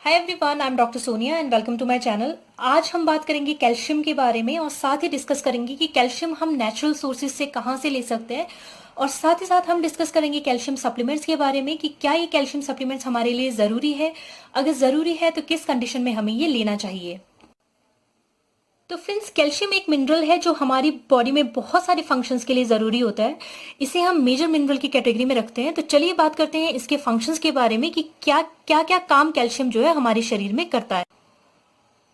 Hi everyone, I am doctor Sonia and welcome to my channel. आज हम बात करेंगे कैल्शियम के बारे में और साथ ही डिस्कस करेंगे कि कैल्शियम हम नेचुरल सोर्सेज से कहाँ से ले सकते हैं। और साथ ही साथ हम डिस्कस करेंगे कैल्शियम सप्लीमेंट्स के बारे में कि क्या ये कैल्शियम सप्लीमेंट्स हमारे लिए ज़रूरी है, अगर ज़रूरी है तो किस कंडीशन में हमें ये लेना चाहिए। तो फ्रेंड्स, कैल्शियम एक मिनरल है जो हमारी बॉडी में बहुत सारे फंक्शंस के लिए ज़रूरी होता है। इसे हम मेजर मिनरल की कैटेगरी में रखते हैं। तो चलिए बात करते हैं इसके फंक्शंस के बारे में कि क्या क्या क्या काम कैल्शियम जो है हमारे शरीर में करता है।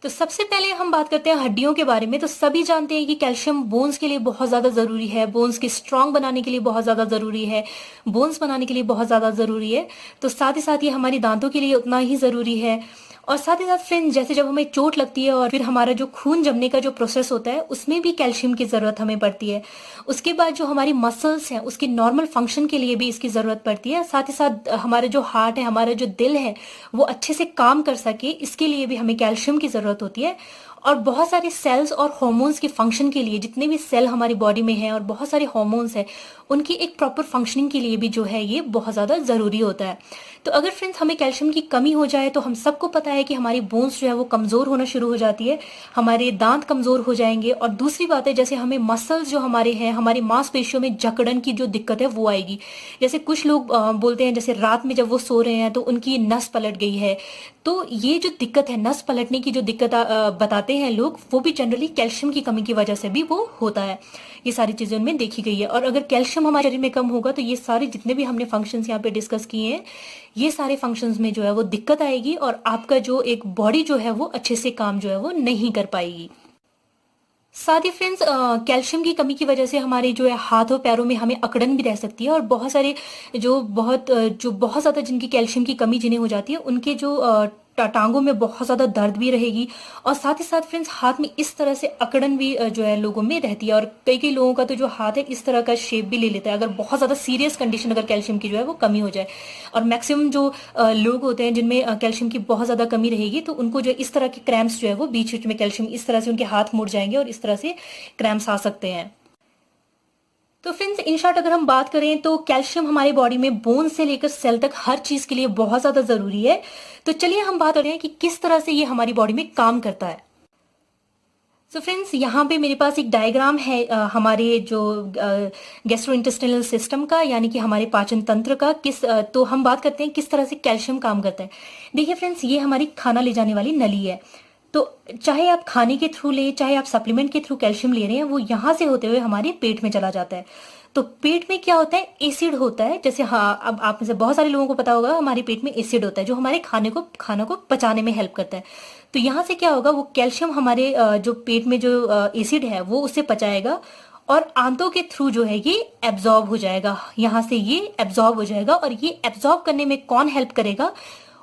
तो सबसे पहले हम बात करते हैं हड्डियों के बारे में। तो सभी जानते हैं कि कैल्शियम बोन्स के लिए बहुत ज़्यादा ज़रूरी है, बोन्स के स्ट्रांग बनाने के लिए बहुत ज़्यादा ज़रूरी है, बोन्स बनाने के लिए बहुत ज़्यादा ज़रूरी है। तो साथ ही साथ ये हमारी दांतों के लिए उतना ही ज़रूरी है। और साथ ही साथ फ्रेंड्स, जैसे जब हमें चोट लगती है और फिर हमारा जो खून जमने का जो प्रोसेस होता है उसमें भी कैल्शियम की ज़रूरत हमें पड़ती है। उसके बाद जो हमारी मसल्स हैं उसकी नॉर्मल फंक्शन के लिए भी इसकी ज़रूरत पड़ती है। साथ ही साथ हमारा जो हार्ट है, हमारा जो दिल है, वो अच्छे से काम कर सके, इसके लिए भी हमें कैल्शियम की ज़रूरत होती है। और बहुत सारे सेल्स और हार्मोन्स के फंक्शन के लिए, जितने भी सेल हमारी बॉडी में हैं और बहुत सारे हार्मोन्स हैं, उनकी एक प्रॉपर फंक्शनिंग के लिए भी जो है ये बहुत ज़्यादा ज़रूरी होता है। तो अगर फ्रेंड्स हमें कैल्शियम की कमी हो जाए तो हम सबको पता है कि हमारी बोन्स जो है वो कमज़ोर होना शुरू हो जाती है, हमारे दांत कमज़ोर हो जाएंगे। और दूसरी बात है, जैसे हमें मसल्स जो हमारे हैं, हमारी मांसपेशियों में जकड़न की जो दिक्कत है वो आएगी। जैसे कुछ लोग बोलते हैं जैसे रात में जब वो सो रहे हैं तो उनकी नस पलट गई है। तो ये जो दिक्कत है, नस पलटने की जो दिक्कत बताते हैं लोग, वो भी जनरली कैल्शियम की कमी की वजह से भी वो होता है। ये सारी चीज़ें उनमें देखी गई है। और अगर कैल्शियम हमारे शरीर में कम होगा तो ये सारे जितने भी हमने फंक्शंस यहाँ पे डिस्कस किए हैं, ये सारे फंक्शंस में जो है वो दिक्कत आएगी और आपका जो एक बॉडी जो है वो अच्छे से काम जो है वो नहीं कर पाएगी। साथ ही फ्रेंड्स, कैल्शियम की कमी की वजह से हमारे जो है हाथों पैरों में हमें अकड़न भी रह सकती है। और बहुत सारे जो बहुत ज़्यादा जिनकी कैल्शियम की कमी जिन्हें हो जाती है, उनके जो टांगों में बहुत ज़्यादा दर्द भी रहेगी। और साथ ही साथ फ्रेंड्स, हाथ में इस तरह से अकड़न भी जो है लोगों में रहती है। और कई कई लोगों का तो जो हाथ है इस तरह का शेप भी ले लेता है, अगर बहुत ज़्यादा सीरियस कंडीशन अगर कैल्शियम की जो है वो कमी हो जाए। और मैक्सिमम जो लोग होते हैं जिनमें कैल्शियम की बहुत ज़्यादा कमी रहेगी, तो उनको जो इस तरह के क्रैम्प्स जो है वो बीच बीच में कैल्शियम इस तरह से उनके हाथ मुड़ जाएंगे और इस तरह से क्रैम्प्स आ सकते हैं। तो फ्रेंड्स, इन शॉर्ट अगर हम बात करें तो कैल्शियम हमारी बॉडी में बोन से लेकर सेल तक हर चीज के लिए बहुत ज्यादा जरूरी है। तो चलिए हम बात करें कि किस तरह से ये हमारी बॉडी में काम करता है। तो फ्रेंड्स, यहाँ पे मेरे पास एक डायग्राम है हमारे जो गैस्ट्रोइंटेस्टाइनल सिस्टम का, यानी कि हमारे पाचन तंत्र का। तो हम बात करते हैं किस तरह से कैल्शियम काम करता है। देखिए फ्रेंड्स, ये हमारी खाना ले जाने वाली नली है। तो चाहे आप खाने के थ्रू ले, चाहे आप सप्लीमेंट के थ्रू कैल्शियम ले रहे हैं, वो यहाँ से होते हुए हमारे पेट में चला जाता है। तो पेट में क्या होता है, एसिड होता है। जैसे हाँ, अब आप में से बहुत सारे लोगों को पता होगा हमारे पेट में एसिड होता है जो हमारे खाना को पचाने में हेल्प करता है। तो यहाँ से क्या होगा, वो कैल्शियम हमारे जो पेट में जो एसिड है वो उसे पचाएगा और आंतों के थ्रू जो है ये एब्जॉर्ब हो जाएगा। यहाँ से ये एब्जॉर्ब हो जाएगा और ये एब्जॉर्ब करने में कौन हेल्प करेगा,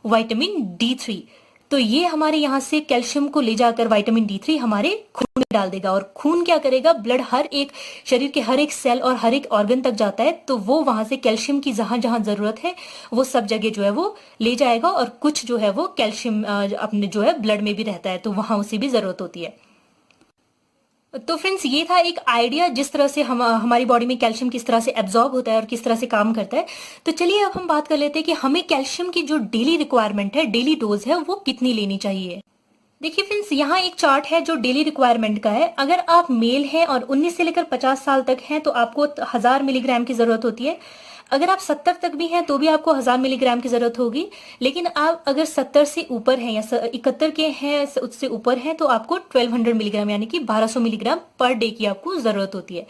विटामिन D3। तो ये हमारे यहाँ से कैल्शियम को ले जाकर विटामिन D3 हमारे खून में डाल देगा। और खून क्या करेगा, ब्लड हर एक शरीर के हर एक सेल और हर एक ऑर्गन तक जाता है। तो वो वहां से कैल्शियम की जहां जहां जरूरत है वो सब जगह जो है वो ले जाएगा। और कुछ जो है वो कैल्शियम अपने जो है ब्लड में भी रहता है, तो वहां उसे भी जरूरत होती है। तो फ्रेंड्स, ये था एक आइडिया जिस तरह से हम हमारी बॉडी में कैल्शियम किस तरह से एब्जॉर्ब होता है और किस तरह से काम करता है। तो चलिए अब हम बात कर लेते हैं कि हमें कैल्शियम की जो डेली रिक्वायरमेंट है, डेली डोज है, वो कितनी लेनी चाहिए। देखिए फ्रेंड्स, यहाँ एक चार्ट है जो डेली रिक्वायरमेंट का है। अगर आप मेल हैं और 19 से लेकर 50 साल तक हैं तो आपको 1000 मिलीग्राम की जरूरत होती है। अगर आप 70 तक भी हैं तो भी आपको 1000 मिलीग्राम की जरूरत होगी। लेकिन आप अगर 70 से ऊपर हैं या 71 के हैं, उससे ऊपर हैं, तो आपको 1200 मिलीग्राम यानी कि 1200 मिलीग्राम पर डे की आपको जरूरत होती है।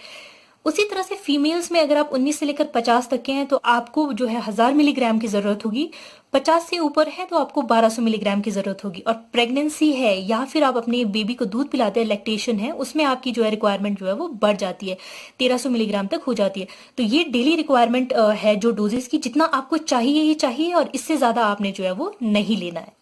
उसी तरह से फीमेल्स में अगर आप 19 से लेकर 50 तक के हैं तो आपको जो है 1000 मिलीग्राम की जरूरत होगी। 50 से ऊपर है तो आपको 1200 मिलीग्राम की जरूरत होगी। और प्रेगनेंसी है या फिर आप अपने बेबी को दूध पिलाते हैं, लैक्टेशन है, उसमें आपकी जो है रिक्वायरमेंट जो है वो बढ़ जाती है, 1300 मिलीग्राम तक हो जाती है। तो ये डेली रिक्वायरमेंट है जो डोजेस की, जितना आपको चाहिए ही चाहिए और इससे ज्यादा आपने जो है वो नहीं लेना है।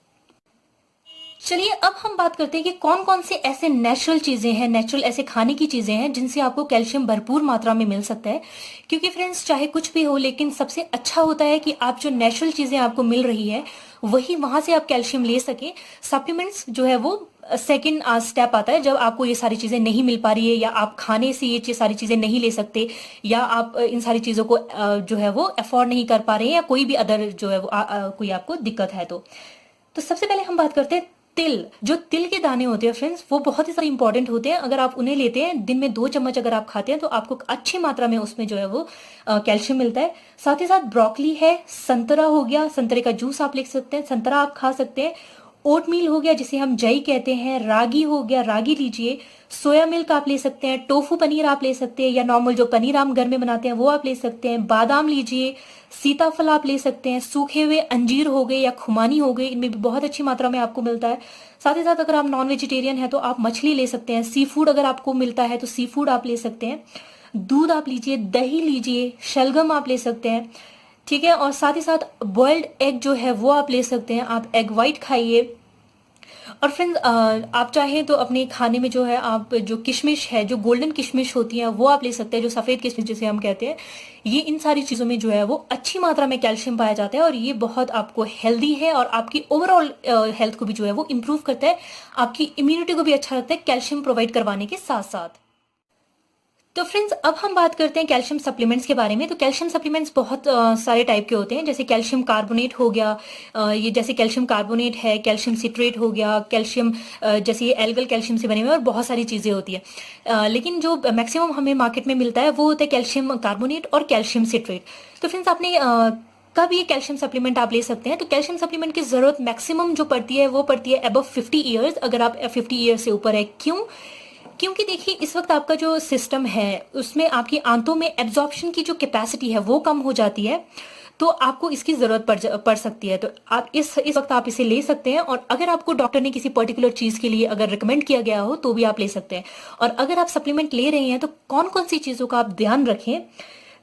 चलिए अब हम बात करते हैं कि कौन कौन से ऐसे नेचुरल चीजें हैं, नेचुरल ऐसे खाने की चीजें हैं जिनसे आपको कैल्शियम भरपूर मात्रा में मिल सकता है। क्योंकि फ्रेंड्स, चाहे कुछ भी हो, लेकिन सबसे अच्छा होता है कि आप जो नेचुरल चीजें आपको मिल रही है वही वहां से आप कैल्शियम ले सके। सप्लीमेंट्स जो है वो सेकेंड स्टेप आता है, जब आपको ये सारी चीजें नहीं मिल पा रही है या आप खाने से ये सारी चीजें नहीं ले सकते, या आप इन सारी चीजों को जो है वो अफोर्ड नहीं कर पा रहे हैं, या कोई भी अदर जो है वो कोई आपको दिक्कत है। तो सबसे पहले हम बात करते हैं तिल। जो तिल के दाने होते हैं फ्रेंड्स, वो बहुत ही सारे इंपॉर्टेंट होते हैं। अगर आप उन्हें लेते हैं, दिन में 2 चम्मच अगर आप खाते हैं तो आपको अच्छी मात्रा में उसमें जो है वो कैल्शियम मिलता है। साथ ही साथ ब्रोकली है, संतरा हो गया, संतरे का जूस आप ले सकते हैं, संतरा आप खा सकते हैं। ओटमील हो गया जिसे हम जई कहते हैं, रागी हो गया, रागी लीजिए, सोया मिल्क आप ले सकते हैं, टोफू पनीर आप ले सकते हैं, या नॉर्मल जो पनीर हम घर में बनाते हैं वो आप ले सकते हैं, बादाम लीजिए, सीताफल आप ले सकते हैं, सूखे हुए अंजीर हो गए या खुमानी हो गए, इनमें भी बहुत अच्छी मात्रा में आपको मिलता है। साथ ही साथ अगर आप नॉन वेजिटेरियन है तो आप मछली ले सकते हैं, सी फूड अगर आपको मिलता है तो सी फूड आप ले सकते हैं, दूध आप लीजिए, दही लीजिए, शलगम आप ले सकते हैं, ठीक है। और साथ ही साथ बॉइल्ड एग जो है वो आप ले सकते हैं, आप एग वाइट खाइए। और फ्रेंड्स आप चाहें तो अपने खाने में जो है आप जो किशमिश है, जो गोल्डन किशमिश होती है वो आप ले सकते हैं, जो सफ़ेद किशमिश जिसे हम कहते हैं। ये इन सारी चीज़ों में जो है वो अच्छी मात्रा में कैल्शियम पाया जाता है और ये बहुत आपको हेल्दी है और आपकी ओवरऑल हेल्थ को भी जो है वो इम्प्रूव करता है, आपकी इम्यूनिटी को भी अच्छा रखता है कैल्शियम प्रोवाइड करवाने के साथ साथ। तो फ्रेंड्स अब हम बात करते हैं कैल्शियम सप्लीमेंट्स के बारे में। तो कैल्शियम सप्लीमेंट्स बहुत सारे टाइप के होते हैं, जैसे कैल्शियम कार्बोनेट हो गया, ये जैसे कैल्शियम कार्बोनेट है, कैल्शियम सिट्रेट हो गया, कैल्शियम जैसे ये एल्गल कैल्शियम से बने हुए और बहुत सारी चीज़ें होती है। लेकिन जो मैक्सिमम हमें मार्केट में मिलता है वो होता है कैल्शियम कार्बोनेट और कैल्शियम सिट्रेट। तो फ्रेंड्स आपने कब ये कैल्शियम सप्लीमेंट आप ले सकते हैं? तो कैल्शियम सप्लीमेंट की जरूरत मैक्सिमम जो पड़ती है वो पड़ती है अबव 50 ईयर्स, अगर आप 50 ईयर्स से ऊपर है। क्यों? क्योंकि देखिए इस वक्त आपका जो सिस्टम है उसमें आपकी आंतों में एब्जॉर्प्शन की जो कैपेसिटी है वो कम हो जाती है, तो आपको इसकी जरूरत पड़ सकती है। तो आप इस वक्त आप इसे ले सकते हैं, और अगर आपको डॉक्टर ने किसी पर्टिकुलर चीज के लिए अगर रिकमेंड किया गया हो तो भी आप ले सकते हैं। और अगर आप सप्लीमेंट ले रहे हैं तो कौन कौन सी चीजों का आप ध्यान रखें?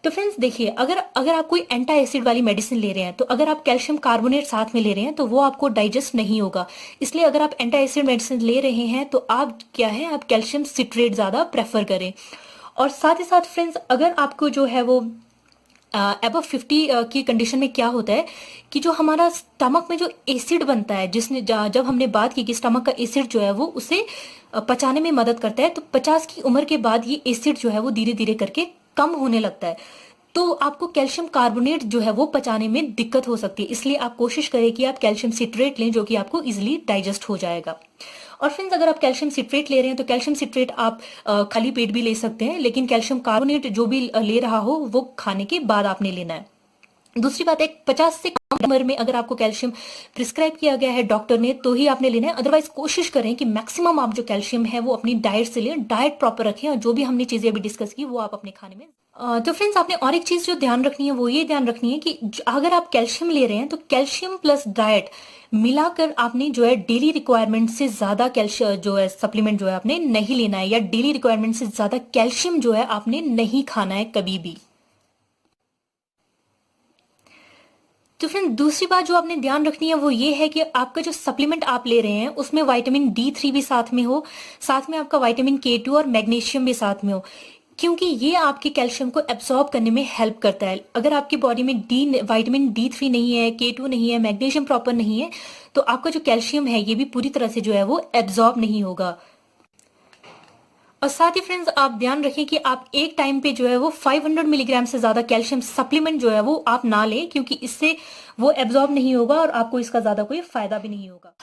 तो फ्रेंड्स देखिए, अगर अगर आप कोई एंटी एसिड वाली मेडिसिन ले रहे हैं तो अगर आप कैल्शियम कार्बोनेट साथ में ले रहे हैं तो वो आपको डाइजेस्ट नहीं होगा। इसलिए अगर आप एंटी एसिड मेडिसिन ले रहे हैं तो आप क्या है, आप कैल्शियम सिट्रेट ज्यादा प्रेफर करें। और साथ ही साथ फ्रेंड्स अगर आपको जो है वो अबव 50 की कंडीशन में क्या होता है कि जो हमारा स्टमक में जो एसिड बनता है, जिसने जब हमने बात की कि स्टमक का एसिड जो है वो उसे पचाने में मदद करता है, तो 50 की उम्र के बाद ये एसिड जो है वो धीरे धीरे करके कम होने लगता है। तो आपको कैल्शियम कार्बोनेट जो है वो पचाने में दिक्कत हो सकती है, इसलिए आप कोशिश करें कि आप कैल्शियम सिट्रेट लें जो कि आपको इजिली डाइजेस्ट हो जाएगा। और फ्रेंड्स अगर आप कैल्शियम सिट्रेट ले रहे हैं तो कैल्शियम सिट्रेट आप खाली पेट भी ले सकते हैं, लेकिन कैल्शियम कार्बोनेट जो भी ले रहा हो वो खाने के बाद आपने लेना है। दूसरी बात है, 50 से कम उम्र में अगर आपको कैल्शियम प्रिस्क्राइब किया गया है डॉक्टर ने तो ही आपने लेना है, अदरवाइज कोशिश करें कि मैक्सिमम आप जो कैल्शियम है वो अपनी डाइट से लें, डाइट प्रॉपर रखें, और जो भी हमने चीजें अभी डिस्कस की वो आप अपने खाने में तो फ्रेंड्स आपने और एक चीज जो ध्यान रखनी है वो ये ध्यान रखनी है कि अगर आप कैल्शियम ले रहे हैं तो कैल्शियम प्लस डाइट मिलाकर आपने जो है डेली रिक्वायरमेंट से ज्यादा कैल्शियम जो है सप्लीमेंट जो है आपने नहीं लेना है, या डेली रिक्वायरमेंट से ज्यादा कैल्शियम जो है आपने नहीं खाना है कभी भी। तो फ्रेंड दूसरी बात जो आपने ध्यान रखनी है वो ये है कि आपका जो सप्लीमेंट आप ले रहे हैं उसमें विटामिन D3 भी साथ में हो, साथ में आपका विटामिन K2 और मैग्नीशियम भी साथ में हो, क्योंकि ये आपके कैल्शियम को एब्सॉर्ब करने में हेल्प करता है। अगर आपकी बॉडी में विटामिन D3 नहीं है, K2 नहीं है, मैग्नीशियम प्रॉपर नहीं है, तो आपका जो कैल्शियम है ये भी पूरी तरह से जो है वो एब्सॉर्ब नहीं होगा। और साथ ही फ्रेंड्स आप ध्यान रखें कि आप एक टाइम पे जो है वो 500 मिलीग्राम से ज्यादा कैल्शियम सप्लीमेंट जो है वो आप ना लें, क्योंकि इससे वो एब्जॉर्ब नहीं होगा और आपको इसका ज्यादा कोई फायदा भी नहीं होगा।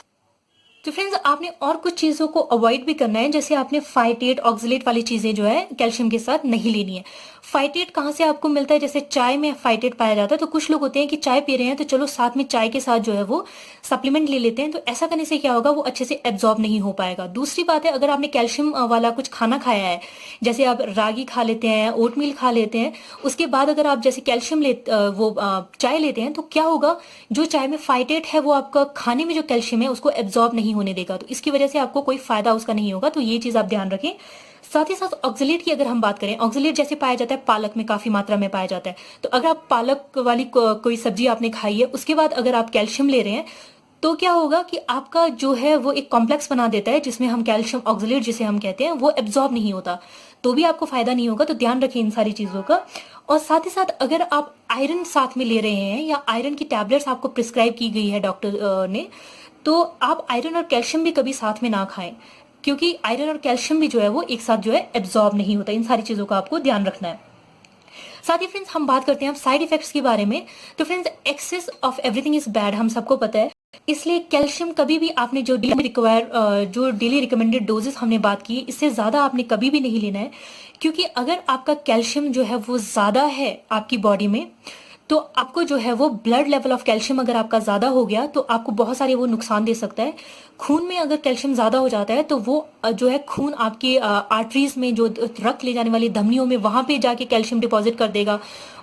तो फ्रेंड्स आपने और कुछ चीजों को अवॉइड भी करना है, जैसे आपने फाइटेट ऑक्सलेट वाली चीजें जो है कैल्शियम के साथ नहीं लेनी है। फाइटेट कहाँ से आपको मिलता है? जैसे चाय में फाइटेट पाया जाता है, तो कुछ लोग होते हैं कि चाय पी रहे हैं तो चलो साथ में चाय के साथ जो है वो सप्लीमेंट ले लेते हैं, तो ऐसा करने से क्या होगा, वो अच्छे से एब्जॉर्ब नहीं हो पाएगा। दूसरी बात है, अगर आपने कैल्शियम वाला कुछ खाना खाया है, जैसे आप रागी खा लेते हैं, ओटमील खा लेते हैं, उसके बाद अगर आप जैसे कैल्शियम चाय लेते हैं, तो क्या होगा, जो चाय में फाइटेट है वो आपका खाने में जो कैल्शियम है उसको एब्जॉर्ब नहीं होने देगा, तो इसकी वजह से आपको कोई फायदा उसका नहीं होगा। तो ये चीज आप ध्यान रखें। साथ ही साथ ऑक्सलेट की अगर हम बात करें, ऑक्सलेट जैसे पाया जाता है पालक में, काफी मात्रा में पाया जाता है, तो अगर आप पालक वाली कोई सब्जी आपने खाई है उसके बाद अगर आप कैल्शियम ले रहे हैं तो क्या होगा कि आपका जो है वो एक कॉम्प्लेक्स बना देता है जिसमें हम कैल्शियम ऑक्सलेट जिसे हम कहते हैं वो एब्जॉर्ब नहीं होता, तो भी आपको फायदा नहीं होगा। तो ध्यान रखें इन सारी चीजों का। और साथ ही साथ अगर आप आयरन साथ में ले रहे हैं या आयरन की टैबलेट्स आपको प्रिस्क्राइब की गई है डॉक्टर ने, तो आप आयरन और कैल्शियम भी कभी साथ में ना खाएं, क्योंकि आयरन और कैल्शियम भी जो है वो एक साथ जो है एब्जॉर्ब नहीं होता। इन सारी चीजों का आपको ध्यान रखना है। साथ ही फ्रेंड्स हम बात करते हैं अब साइड इफेक्ट्स के बारे में। तो friends excess of everything is bad, हम सबको पता है इसलिए कैल्शियम कभी भी आपने जो डेली रिकमेंडेड डोजेस हमने बात की, इससे ज़्यादा आपने कभी भी नहीं लेना है। क्योंकि अगर आपका कैल्शियम जो है वो ज़्यादा है आपकी बॉडी में, तो आपको जो है वो ब्लड लेवल ऑफ कैल्शियम अगर आपका ज़्यादा हो गया तो आपको बहुत सारे वो नुकसान दे सकता है। खून में अगर कैल्शियम ज़्यादा हो जाता है तो वो जो है खून आपके आर्टरीज में, जो रक्त ले जाने वाली धमनियों में, वहाँ पे जाके कैल्शियम डिपॉजिट कर देगा।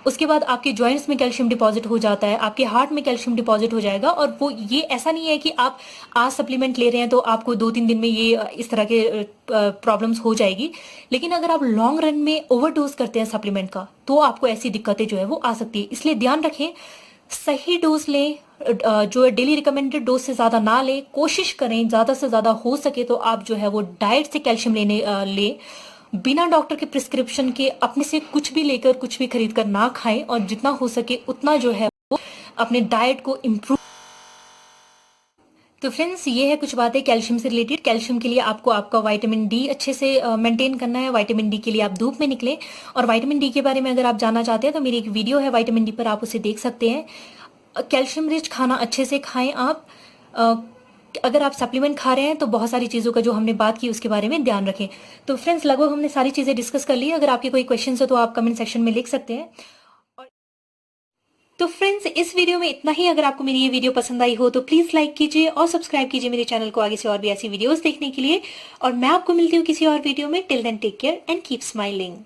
उसके बाद आपके जॉइंट्स में कैल्शियम डिपॉजिट हो जाता है, आपके हार्ट में कैल्शियम डिपॉजिट हो जाएगा। और वो ये ऐसा नहीं है कि आप आज सप्लीमेंट ले रहे हैं तो आपको 2-3 दिन में ये इस तरह के प्रॉब्लम्स हो जाएगी। लेकिन अगर आप लॉन्ग रन में ओवरडोज करते हैं सप्लीमेंट का, तो आपको ऐसी दिक्कतें जो है वो आ सकती है। इसलिए ध्यान रखें, सही डोज लें, जो है डेली रिकमेंडेड डोज से ज्यादा ना लें। कोशिश करें ज्यादा से ज्यादा हो सके तो आप जो है वो डाइट से कैल्शियम लें, बिना डॉक्टर के प्रिस्क्रिप्शन के अपने से कुछ भी लेकर, कुछ भी खरीद कर ना खाएं। और जितना हो सके उतना जो है वो अपने डाइट को इम्प्रूव। तो फ्रेंड्स, ये है कुछ बातें कैल्शियम से रिलेटेड। कैल्शियम के लिए आपको आपका विटामिन डी अच्छे से मेंटेन करना है। विटामिन डी के लिए आप धूप में निकलें। और विटामिन डी के बारे में अगर आप जानना चाहते हैं तो मेरी एक वीडियो है विटामिन डी पर, आप उसे देख सकते हैं। कैल्शियम रिच खाना अच्छे से खाएं आप। अ, अगर आप सप्लीमेंट खा रहे हैं तो बहुत सारी चीज़ों का जो हमने बात की उसके बारे में ध्यान रखें। तो फ्रेंड्स, लगभग हमने सारी चीज़ें डिस्कस कर ली। अगर आपके कोई क्वेश्चन हो तो आप कमेंट सेक्शन में लिख सकते हैं। तो फ्रेंड्स, इस वीडियो में इतना ही। अगर आपको मेरी ये वीडियो पसंद आई हो तो प्लीज लाइक कीजिए और सब्सक्राइब कीजिए मेरे चैनल को, आगे से और भी ऐसी वीडियोस देखने के लिए। और मैं आपको मिलती हूँ किसी और वीडियो में। Till then take care and keep smiling.